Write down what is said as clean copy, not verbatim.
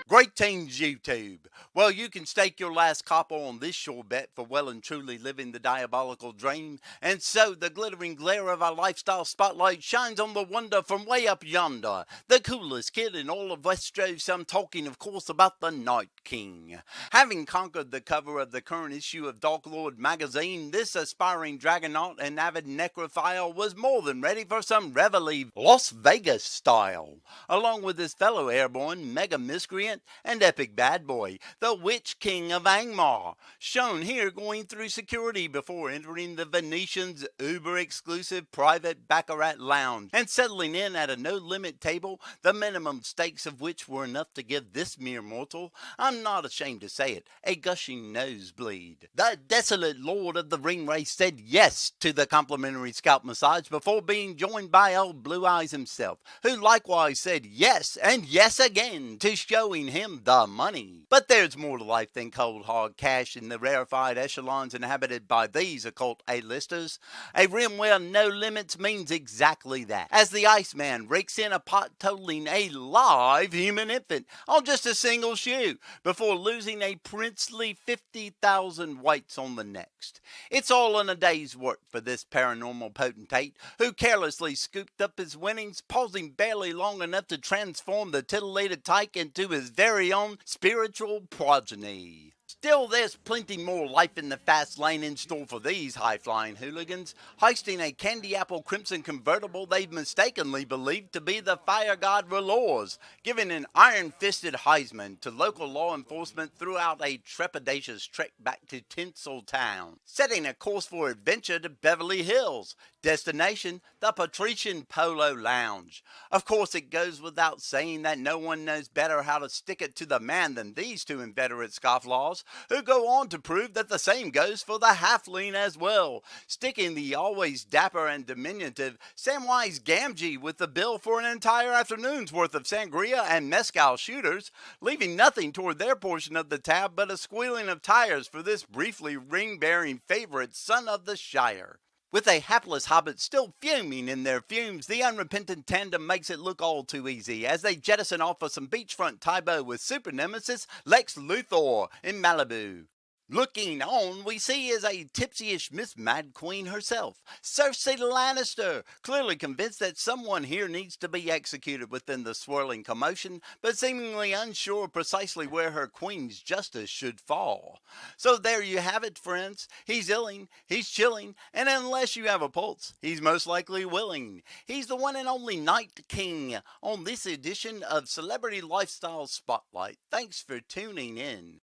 Greetings, YouTube. Well, you can stake your last copper on this sure bet for well and truly living the diabolical dream. And so the glittering glare of our lifestyle spotlight shines on the wonder from way up yonder. The coolest kid in all of Westeros. I'm talking, of course, about the Night King. Having conquered the cover of the current issue of Dark Lord magazine, this aspiring dragonaut and avid necrophile was more than ready for some reveille Las Vegas style. Along with his fellow airborne, mega miscreant, and epic bad boy, the Witch King of Angmar, shown here going through security before entering the Venetian's uber-exclusive private baccarat lounge and settling in at a no-limit table, the minimum stakes of which were enough to give this mere mortal, I'm not ashamed to say it, a gushing nosebleed. The desolate lord of the ring race said yes to the complimentary scalp massage before being joined by old Blue Eyes himself, who likewise said yes and yes again to showing him the money. But there's more to life than cold hard cash in the rarefied echelons inhabited by these occult A-listers. A rim where no limits means exactly that, as the Iceman rakes in a pot totaling a live human infant on just a single shoe before losing a princely 50,000 whites on the next. It's all in a day's work for this paranormal potentate, who carelessly scooped up his winnings, pausing barely long enough to transform the titillated tyke into his very own spiritual progeny. Still, there's plenty more life in the fast lane in store for these high-flying hooligans, hoisting a candy apple crimson convertible they've mistakenly believed to be the fire god R'hllor's, giving an iron-fisted Heisman to local law enforcement throughout a trepidatious trek back to Tinseltown, setting a course for adventure to Beverly Hills, destination the Patrician Polo Lounge. Of course, it goes without saying that no one knows better how to stick it to the man than these two inveterate scofflaws, who go on to prove that the same goes for the halfling as well, sticking the always dapper and diminutive Samwise Gamgee with the bill for an entire afternoon's worth of sangria and mezcal shooters, leaving nothing toward their portion of the tab but a squealing of tires for this briefly ring-bearing favorite son of the Shire. With a hapless hobbit still fuming in their fumes, the unrepentant tandem makes it look all too easy as they jettison off for some beachfront Tybo with super nemesis Lex Luthor in Malibu. Looking on, we see is a tipsy-ish Miss Mad Queen herself, Cersei Lannister, clearly convinced that someone here needs to be executed within the swirling commotion, but seemingly unsure precisely where her queen's justice should fall. So there you have it, friends. He's illing, he's chilling, and unless you have a pulse, he's most likely willing. He's the one and only Night King on this edition of Celebrity Lifestyle Spotlight. Thanks for tuning in.